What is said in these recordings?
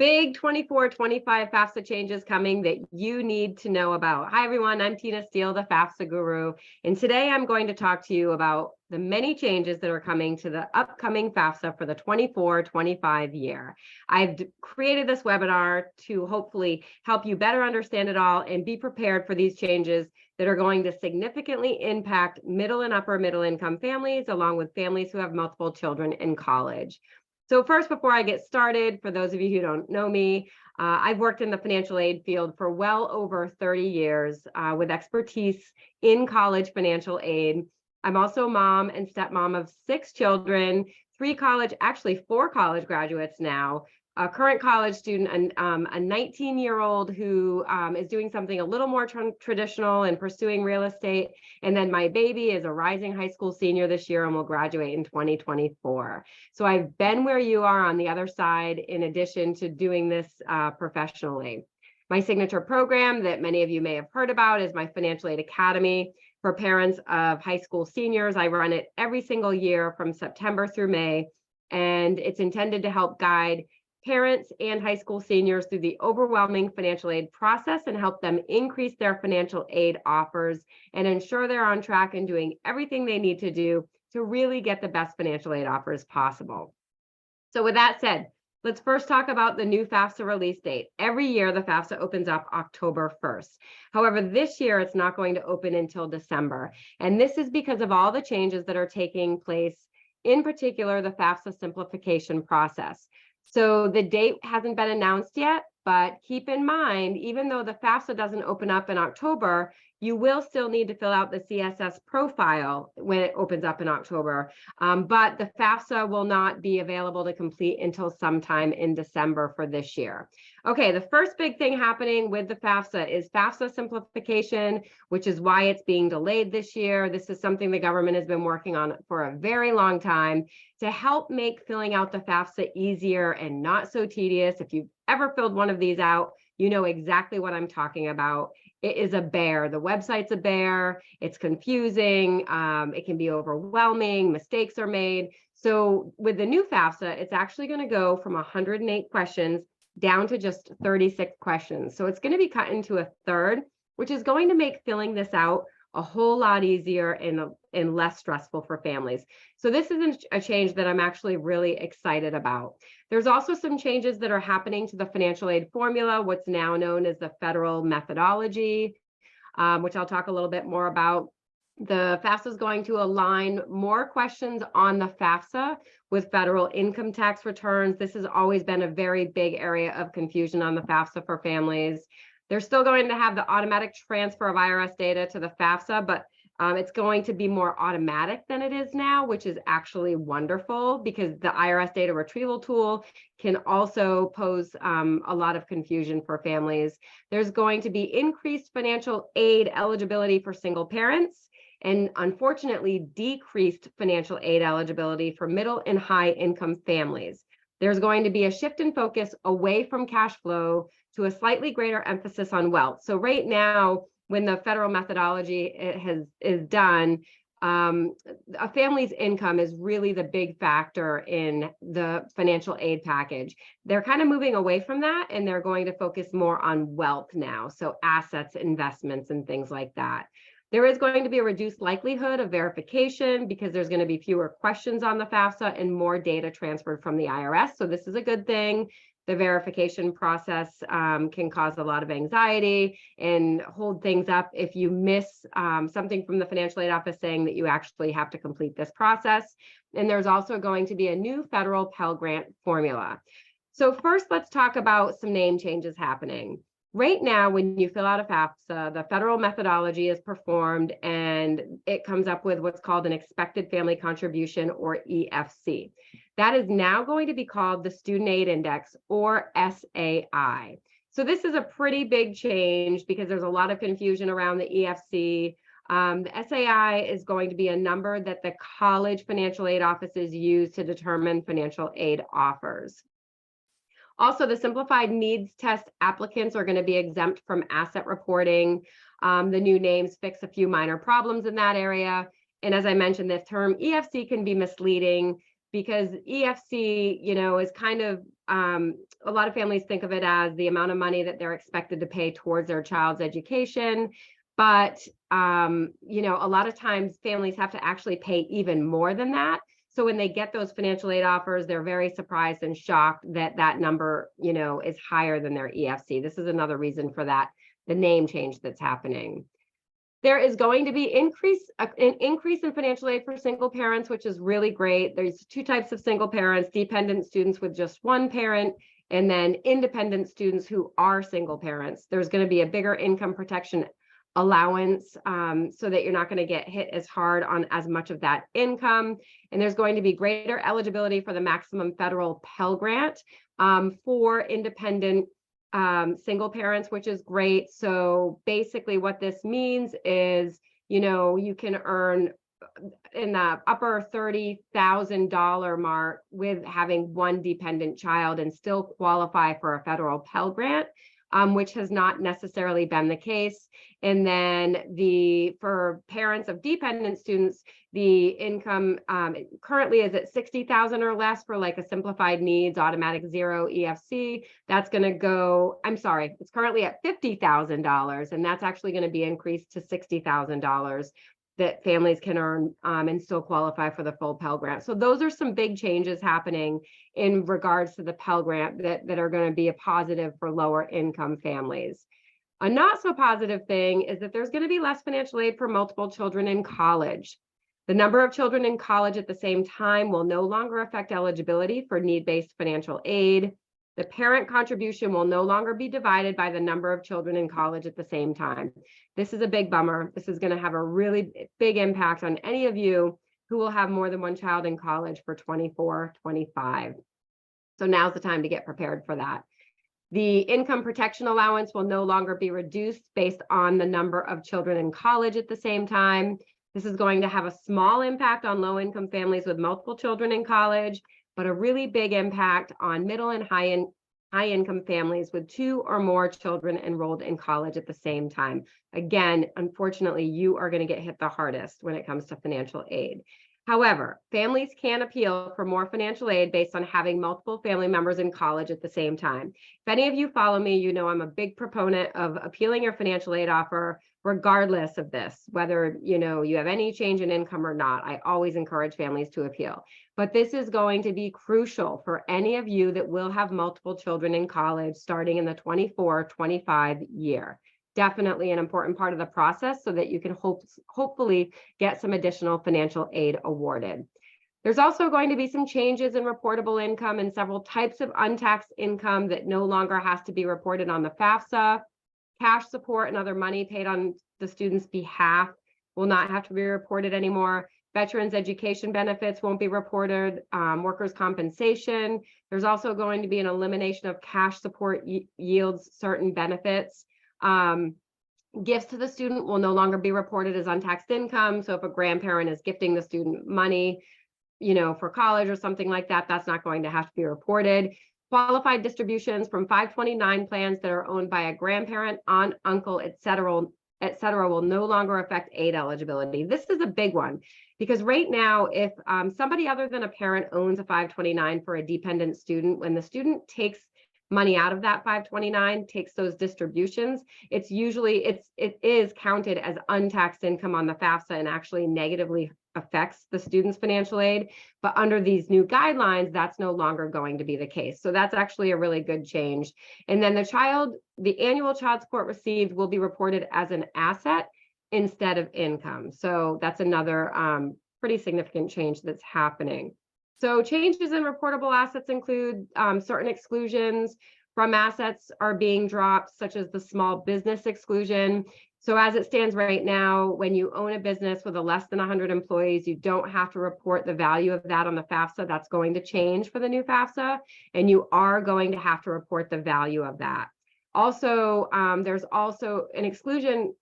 big 24-25 FAFSA changes coming that you need to know about. Hi, everyone. I'm Tina Steele, the FAFSA guru. And today I'm going to talk to you about the many changes that are coming to the upcoming FAFSA for the 24-25 year. I've created this webinar to hopefully help you better understand it all and be prepared for these changes that are going to significantly impact middle and upper middle income families, along with families who have multiple children in college. So first, before I get started, for those of you who don't know me, I've worked in the financial aid field for well over 30 years with expertise in college financial aid. I'm also a mom and stepmom of 6 children, 4 college graduates now, a current college student, and a 19-year-old who is doing something a little more traditional and pursuing real estate. And then my baby is a rising high school senior this year and will graduate in 2024. So I've been where you are on the other side, in addition to doing this professionally. My signature program that many of you may have heard about is my Financial Aid Academy for parents of high school seniors. I run it every single year from September through May, and it's intended to help guide parents and high school seniors through the overwhelming financial aid process and help them increase their financial aid offers and ensure they're on track and doing everything they need to do to really get the best financial aid offers possible. So with that said, let's first talk about the new FAFSA release date. Every year, the FAFSA opens up October 1st. However, this year, it's not going to open until December. And this is because of all the changes that are taking place, in particular, the FAFSA simplification process. So the date hasn't been announced yet, but keep in mind, even though the FAFSA doesn't open up in October, you will still need to fill out the CSS profile when it opens up in October. But the FAFSA will not be available to complete until sometime in December for this year. Okay, the first big thing happening with the FAFSA is FAFSA simplification, which is why it's being delayed this year. This is something the government has been working on for a very long time to help make filling out the FAFSA easier and not so tedious. If you've ever filled one of these out, you know exactly what I'm talking about. It is a bear. The website's a bear. It's confusing. It can be overwhelming. Mistakes are made. So with the new FAFSA, it's actually going to go from 108 questions down to just 36 questions. So it's going to be cut into a third, which is going to make filling this out a whole lot easier and less stressful for families. So this is a change that I'm actually really excited about. There's also some changes that are happening to the financial aid formula, what's now known as the federal methodology, which I'll talk a little bit more about. The FAFSA is going to align more questions on the FAFSA with federal income tax returns. This has always been a very big area of confusion on the FAFSA for families. They're still going to have the automatic transfer of IRS data to the FAFSA, but it's going to be more automatic than it is now, which is actually wonderful because the IRS data retrieval tool can also pose a lot of confusion for families. There's going to be increased financial aid eligibility for single parents, and unfortunately decreased financial aid eligibility for middle and high income families. There's going to be a shift in focus away from cash flow to a slightly greater emphasis on wealth. So right now, when the federal methodology is done, a family's income is really the big factor in the financial aid package. They're kind of moving away from that, and they're going to focus more on wealth now. So assets, investments, and things like that. There is going to be a reduced likelihood of verification because there's going to be fewer questions on the FAFSA and more data transferred from the IRS. So this is a good thing. The verification process can cause a lot of anxiety and hold things up if you miss something from the financial aid office saying that you actually have to complete this process. And there's also going to be a new federal Pell Grant formula. So first, let's talk about some name changes happening. Right now, when you fill out a FAFSA, the federal methodology is performed and it comes up with what's called an expected family contribution, or EFC. That is now going to be called the Student Aid Index, or SAI. So this is a pretty big change because there's a lot of confusion around the EFC. The SAI is going to be a number that the college financial aid offices use to determine financial aid offers. Also, the simplified needs test applicants are going to be exempt from asset reporting. The new names fix a few minor problems in that area. And as I mentioned, this term EFC can be misleading. because EFC, is kind of, a lot of families think of it as the amount of money that they're expected to pay towards their child's education. But, a lot of times families have to actually pay even more than that. So when they get those financial aid offers, they're very surprised and shocked that that number, is higher than their EFC. This is another reason for that, the name change that's happening. There is going to be an increase in financial aid for single parents, which is really great. There's two types of single parents: dependent students with just one parent, and then independent students who are single parents. There's going to be a bigger income protection allowance, so that you're not going to get hit as hard on as much of that income. And there's going to be greater eligibility for the maximum federal Pell Grant for independent single parents, which is great. So basically what this means is, you can earn in the upper $30,000 mark with having one dependent child and still qualify for a federal Pell Grant, which has not necessarily been the case. And then for parents of dependent students, the income currently is at $60,000 or less for like a simplified needs automatic zero EFC. That's going to go, it's currently at $50,000, and that's actually going to be increased to $60,000 that families can earn and still qualify for the full Pell Grant. So those are some big changes happening in regards to the Pell Grant that are going to be a positive for lower income families. A not so positive thing is that there's going to be less financial aid for multiple children in college. The number of children in college at the same time will no longer affect eligibility for need-based financial aid. The parent contribution will no longer be divided by the number of children in college at the same time. This is a big bummer. This is going to have a really big impact on any of you who will have more than one child in college for 24, 25. So now's the time to get prepared for that. The income protection allowance will no longer be reduced based on the number of children in college at the same time. This is going to have a small impact on low-income families with multiple children in college, but a really big impact on middle and high-income families with two or more children enrolled in college at the same time. Again, unfortunately, you are going to get hit the hardest when it comes to financial aid. However, families can appeal for more financial aid based on having multiple family members in college at the same time. If any of you follow me, you know I'm a big proponent of appealing your financial aid offer regardless of this, whether you have any change in income or not. I always encourage families to appeal. But this is going to be crucial for any of you that will have multiple children in college starting in the 24-25 year. Definitely an important part of the process so that you can hopefully get some additional financial aid awarded. There's also going to be some changes in reportable income and several types of untaxed income that no longer has to be reported on the FAFSA. Cash support and other money paid on the student's behalf will not have to be reported anymore. Veterans education benefits won't be reported. Workers' compensation. There's also going to be an elimination of cash support yields certain benefits. Gifts to the student will no longer be reported as untaxed income. So if a grandparent is gifting the student money, for college or something like that, that's not going to have to be reported. Qualified distributions from 529 plans that are owned by a grandparent, aunt, uncle, et cetera, will no longer affect aid eligibility. This is a big one because right now, if somebody other than a parent owns a 529 for a dependent student, when the student takes money out of that 529, takes those distributions, it is counted as untaxed income on the FAFSA and actually negatively affects the student's financial aid. But under these new guidelines, that's no longer going to be the case. So that's actually a really good change. And then the annual child support received will be reported as an asset instead of income. So that's another pretty significant change that's happening. So changes in reportable assets include certain exclusions from assets are being dropped, such as the small business exclusion. So as it stands right now, when you own a business with less than 100 employees, you don't have to report the value of that on the FAFSA. That's going to change for the new FAFSA, and you are going to have to report the value of that. Also, there's also an exclusion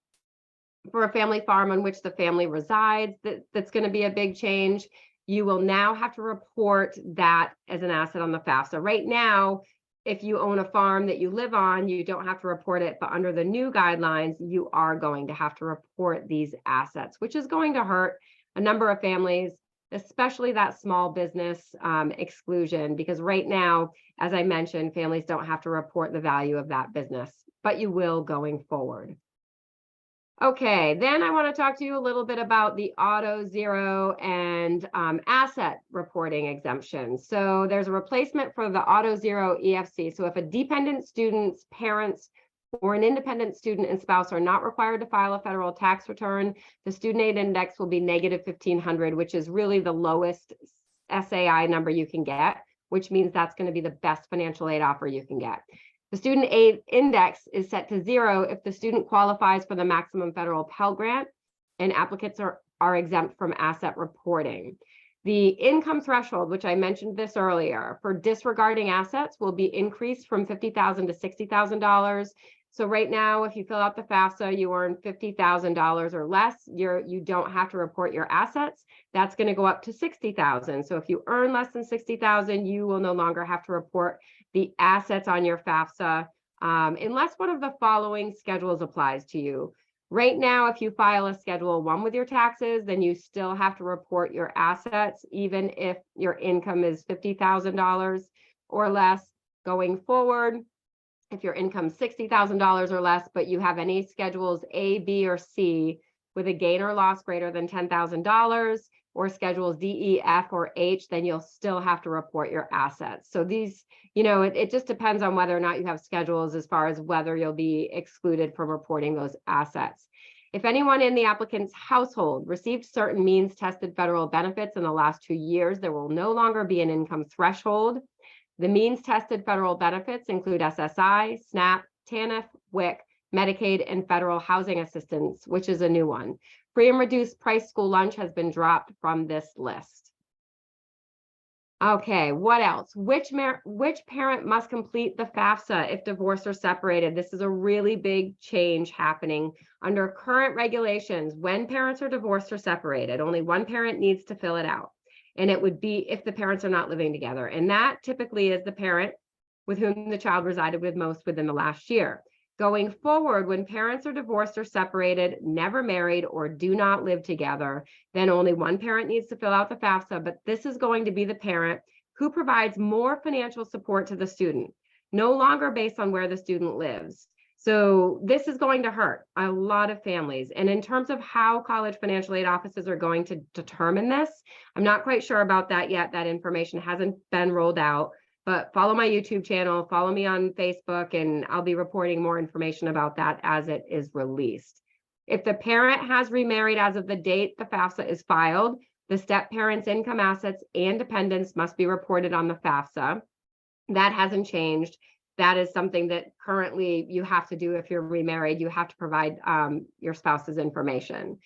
for a family farm on which the family resides. That's going to be a big change. You will now have to report that as an asset on the FAFSA. Right now, if you own a farm that you live on, you don't have to report it, but under the new guidelines, you are going to have to report these assets, which is going to hurt a number of families. especially that small business exclusion, because right now, as I mentioned, families don't have to report the value of that business, but you will going forward. Okay, then I want to talk to you a little bit about the auto, zero, and asset reporting exemptions. So there's a replacement for the auto, zero EFC. So if a dependent student's parents or an independent student and spouse are not required to file a federal tax return, the student aid index will be negative 1,500, which is really the lowest SAI number you can get, which means that's going to be the best financial aid offer you can get. The student aid index is set to 0 if the student qualifies for the maximum federal Pell Grant and applicants are exempt from asset reporting. The income threshold, which I mentioned this earlier, for disregarding assets will be increased from $50,000 to $60,000. So right now, if you fill out the FAFSA, you earn $50,000 or less, you don't have to report your assets. That's going to go up to $60,000. So if you earn less than $60,000, you will no longer have to report the assets on your FAFSA unless one of the following schedules applies to you. Right now, if you file a Schedule 1 with your taxes, then you still have to report your assets, even if your income is $50,000 or less. Going forward, if your income is $60,000 or less, but you have any schedules A, B, or C with a gain or loss greater than $10,000, or schedules D, E, F, or H, then you'll still have to report your assets. So these, it just depends on whether or not you have schedules as far as whether you'll be excluded from reporting those assets. If anyone in the applicant's household received certain means tested federal benefits in the last 2 years, there will no longer be an income threshold. The means tested federal benefits include SSI, SNAP, TANF, WIC, Medicaid, and federal housing assistance, which is a new one. Free and reduced price school lunch has been dropped from this list. Okay, what else? Which parent must complete the FAFSA if divorced or separated? This is a really big change happening. Under current regulations, when parents are divorced or separated, only one parent needs to fill it out. And it would be if the parents are not living together. And that typically is the parent with whom the child resided with most within the last year. Going forward, when parents are divorced or separated, never married, or do not live together, then only one parent needs to fill out the FAFSA, but this is going to be the parent who provides more financial support to the student, no longer based on where the student lives. So this is going to hurt a lot of families. And in terms of how college financial aid offices are going to determine this, I'm not quite sure about that yet. That information hasn't been rolled out, but follow my YouTube channel, follow me on Facebook, and I'll be reporting more information about that as it is released. If the parent has remarried as of the date the FAFSA is filed, the step parent's income, assets, and dependents must be reported on the FAFSA. That hasn't changed. That is something that currently you have to do if you're remarried. You have to provide your spouse's information.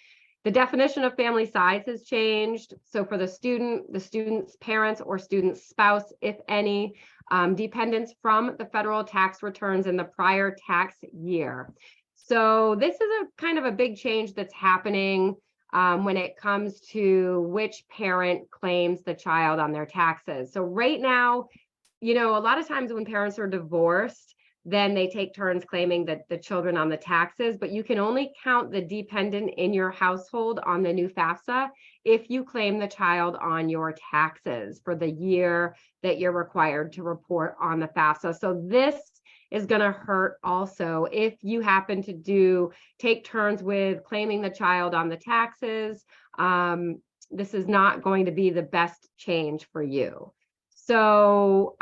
The definition of family size has changed. So for the student's parents or student's spouse, if any, dependents from the federal tax returns in the prior tax year. So this is a kind of a big change that's happening when it comes to which parent claims the child on their taxes. So right now, a lot of times when parents are divorced, then they take turns claiming that the children on the taxes, but you can only count the dependent in your household on the new FAFSA if you claim the child on your taxes for the year that you're required to report on the FAFSA. So this is going to hurt also if you happen to take turns with claiming the child on the taxes. This is not going to be the best change for you. So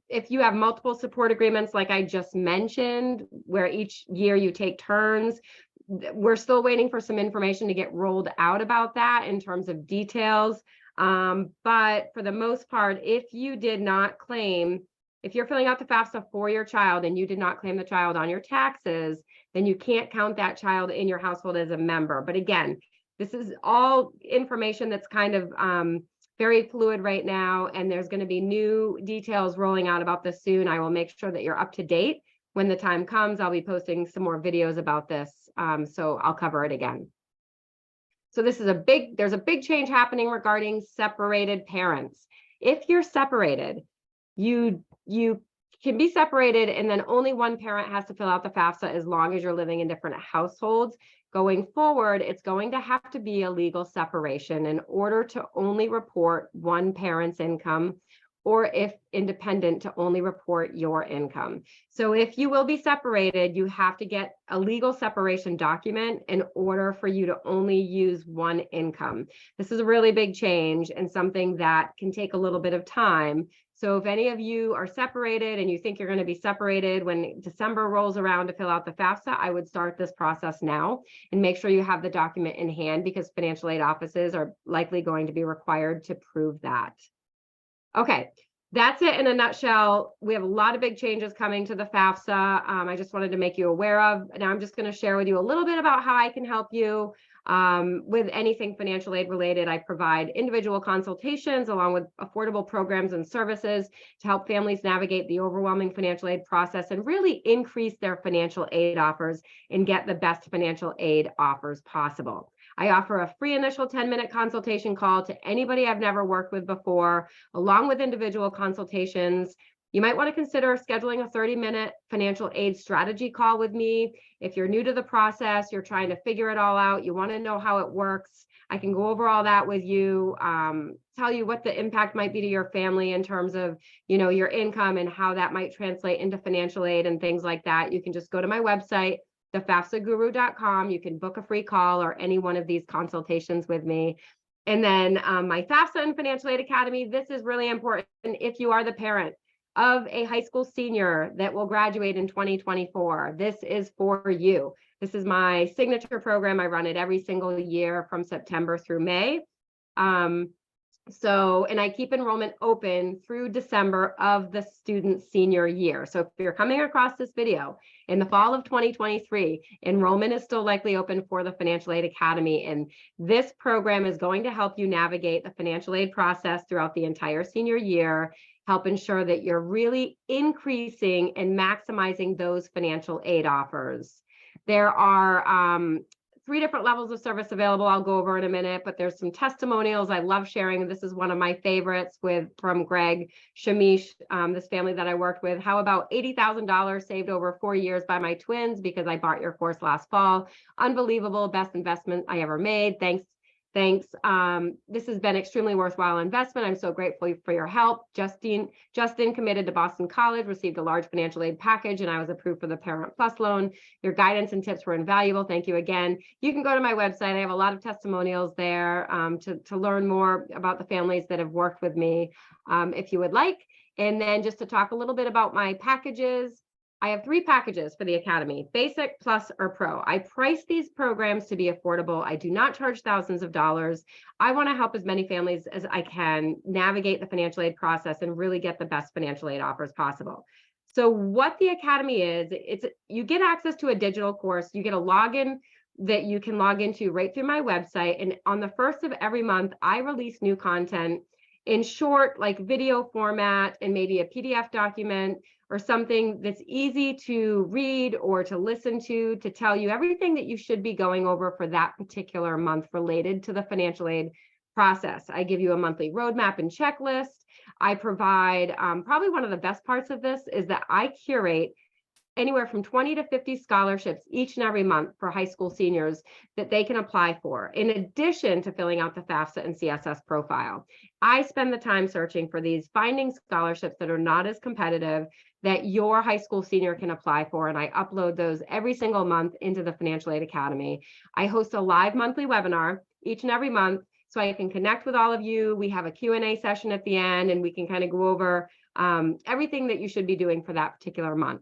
if you have multiple support agreements, like I just mentioned, where each year you take turns, we're still waiting for some information to get rolled out about that in terms of details. But for the most part, if you did not claim, if you're filling out the FAFSA for your child and you did not claim the child on your taxes, then you can't count that child in your household as a member. But again, this is all information that's kind of very fluid right now, and there's going to be new details rolling out about this soon. I will make sure that you're up to date when the time comes. I'll be posting some more videos about this, so I'll cover it again. So this is there's a big change happening regarding separated parents. If you're separated, you can be separated, and then only one parent has to fill out the FAFSA as long as you're living in different households. Going forward, it's going to have to be a legal separation in order to only report one parent's income, or if independent, to only report your income. So if you will be separated, you have to get a legal separation document in order for you to only use one income. This is a really big change and something that can take a little bit of time. So if any of you are separated and you think you're going to be separated when December rolls around to fill out the FAFSA, I would start this process now and make sure you have the document in hand, because financial aid offices are likely going to be required to prove that. Okay, that's it in a nutshell. We have a lot of big changes coming to the FAFSA. I just wanted to make you aware of. Now I'm just going to share with you a little bit about how I can help you with anything financial aid related. I provide individual consultations along with affordable programs and services to help families navigate the overwhelming financial aid process and really increase their financial aid offers and get the best financial aid offers possible. I offer a free initial 10-minute consultation call to anybody I've never worked with before, along with individual consultations. You might want to consider scheduling a 30-minute financial aid strategy call with me. If you're new to the process, you're trying to figure it all out, you want to know how it works, I can go over all that with you, tell you what the impact might be to your family in terms of, your income and how that might translate into financial aid and things like that. You can just go to my website, thefafsaguru.com. You can book a free call or any one of these consultations with me. And then my FAFSA and Financial Aid Academy, this is really important if you are the parent of a high school senior that will graduate in 2024. This is for you. This is my signature program. I run it every single year from September through May. And I keep enrollment open through December of the student's senior year. So if you're coming across this video in the fall of 2023, enrollment is still likely open for the Financial Aid Academy. And this program is going to help you navigate the financial aid process throughout the entire senior year, help ensure that you're really increasing and maximizing those financial aid offers. There are 3 different levels of service available. I'll go over in a minute, but there's some testimonials I love sharing. This is one of my favorites from Greg Shamish, this family that I worked with. How about $80,000 saved over 4 years by my twins because I bought your course last fall. Unbelievable, best investment I ever made. Thanks. This has been extremely worthwhile investment. I'm so grateful for your help. Justin committed to Boston College, received a large financial aid package, and I was approved for the Parent Plus loan. Your guidance and tips were invaluable. Thank you again. You can go to my website. I have a lot of testimonials there to learn more about the families that have worked with me, if you would like. And then just to talk a little bit about my packages. I have 3 packages for the Academy: Basic, Plus, or Pro. I price these programs to be affordable. I do not charge thousands of dollars. I want to help as many families as I can navigate the financial aid process and really get the best financial aid offers possible. So what the Academy is, you get access to a digital course. You get a login that you can log into right through my website. And on the first of every month, I release new content in short, like video format and maybe a PDF document or something that's easy to read or to listen to tell you everything that you should be going over for that particular month related to the financial aid process. I give you a monthly roadmap and checklist. I provide, probably one of the best parts of this is that I curate anywhere from 20 to 50 scholarships each and every month for high school seniors that they can apply for, in addition to filling out the FAFSA and CSS profile. I spend the time searching for these, finding scholarships that are not as competitive that your high school senior can apply for, and I upload those every single month into the Financial Aid Academy. I host a live monthly webinar each and every month so I can connect with all of you. We have a Q&A session at the end, and we can kind of go over everything that you should be doing for that particular month.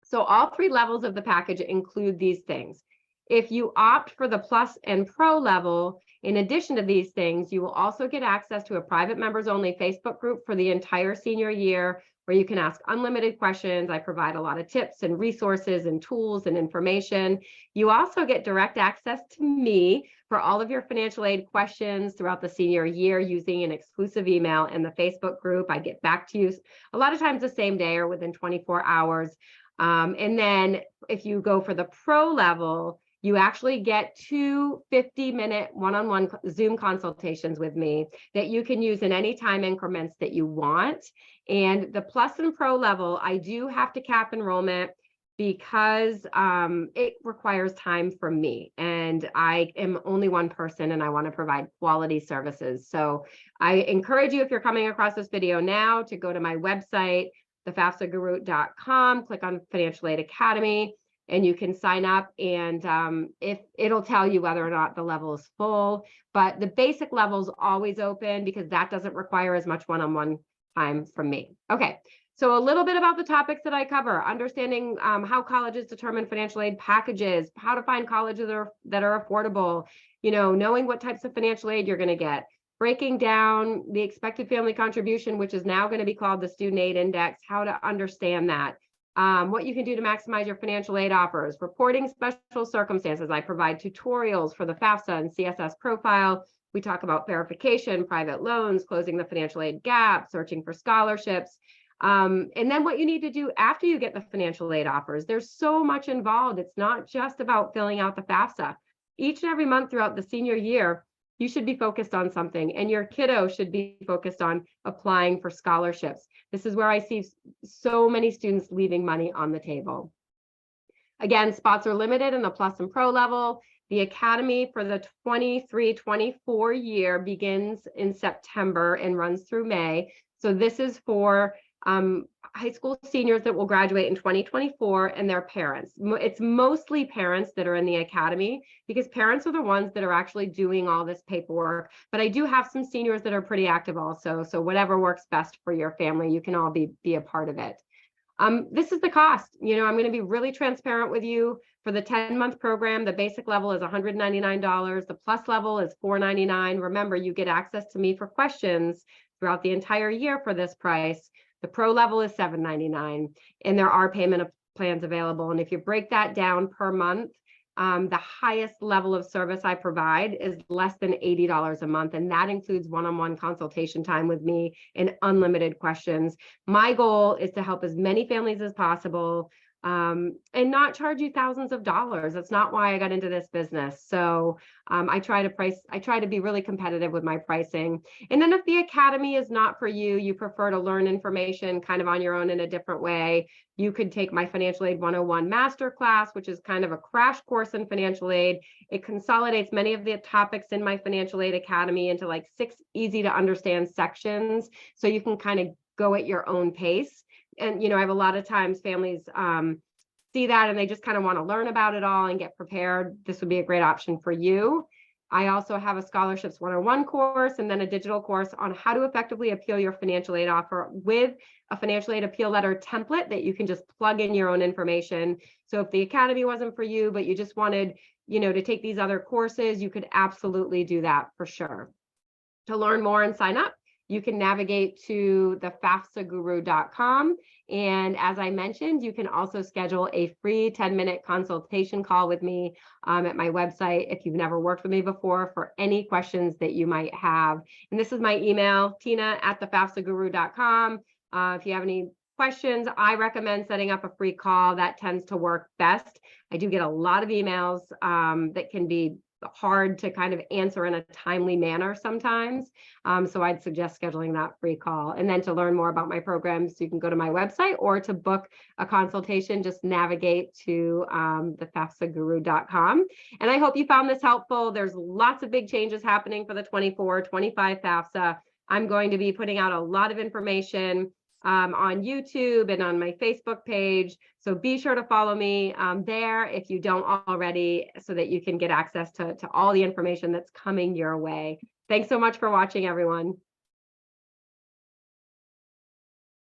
So all 3 levels of the package include these things. If you opt for the Plus and Pro level, in addition to these things, you will also get access to a private members only Facebook group for the entire senior year, where you can ask unlimited questions. I provide a lot of tips and resources and tools and information. You also get direct access to me for all of your financial aid questions throughout the senior year using an exclusive email in the Facebook group. I get back to you a lot of times the same day or within 24 hours. And then if you go for the Pro level, You actually get 2 50-minute one-on-one Zoom consultations with me that you can use in any time increments that you want. And the Plus and Pro level, I do have to cap enrollment because it requires time from me, and I am only one person and I want to provide quality services. So I encourage you, if you're coming across this video now, to go to my website, thefafsaguru.com, click on Financial Aid Academy, and you can sign up, and if it'll tell you whether or not the level is full. But the basic level is always open because that doesn't require as much one-on-one time from me. Okay. So a little bit about the topics that I cover: understanding how colleges determine financial aid packages, how to find colleges that are affordable, knowing what types of financial aid you're going to get, breaking down the expected family contribution, which is now going to be called the Student Aid Index, how to understand that, what you can do to maximize your financial aid offers, reporting special circumstances. I provide tutorials for the FAFSA and CSS profile. We talk about verification, private loans, closing the financial aid gap, searching for scholarships. And then what you need to do after you get the financial aid offers. There's so much involved. It's not just about filling out the FAFSA. Each and every month throughout the senior year, you should be focused on something, and your kiddo should be focused on applying for scholarships. This is where I see so many students leaving money on the table. Again, spots are limited in the Plus and Pro level. The Academy for the 23-24 year begins in September and runs through May. So this is for high school seniors that will graduate in 2024 and their parents. It's mostly parents that are in the Academy because parents are the ones that are actually doing all this paperwork. But I do have some seniors that are pretty active also. So whatever works best for your family, you can all be a part of it. This is the cost. I'm going to be really transparent with you. For the 10-month program, the basic level is $199. The plus level is $499. Remember, you get access to me for questions throughout the entire year for this price. The pro level is $799, and there are payment plans available. And if you break that down per month, the highest level of service I provide is less than $80 a month, and that includes one-on-one consultation time with me and unlimited questions. My goal is to help as many families as possible, and not charge you thousands of dollars. That's not why I got into this business. So I try to be really competitive with my pricing. And then if the Academy is not for you, you prefer to learn information kind of on your own in a different way, you could take my Financial Aid 101 Masterclass, which is kind of a crash course in financial aid. It consolidates many of the topics in my Financial Aid Academy into like 6 easy to understand sections, so you can kind of go at your own pace. And, I have a lot of times families see that and they just kind of want to learn about it all and get prepared. This would be a great option for you. I also have a Scholarships 101 course and then a digital course on how to effectively appeal your financial aid offer with a financial aid appeal letter template that you can just plug in your own information. So if the Academy wasn't for you, but you just wanted, to take these other courses, you could absolutely do that for sure. To learn more and sign up, you can navigate to thefafsaguru.com. And as I mentioned, you can also schedule a free 10-minute consultation call with me at my website if you've never worked with me before for any questions that you might have. And this is my email, tina@thefafsaguru.com. If you have any questions, I recommend setting up a free call. That tends to work best. I do get a lot of emails that can be hard to kind of answer in a timely manner sometimes. So I'd suggest scheduling that free call. And then to learn more about my programs, you can go to my website, or to book a consultation, just navigate to thefafsaguru.com. And I hope you found this helpful. There's lots of big changes happening for the 24-25 FAFSA. I'm going to be putting out a lot of information on YouTube and on my Facebook page. So be sure to follow me there if you don't already, so that you can get access to all the information that's coming your way. Thanks so much for watching, everyone.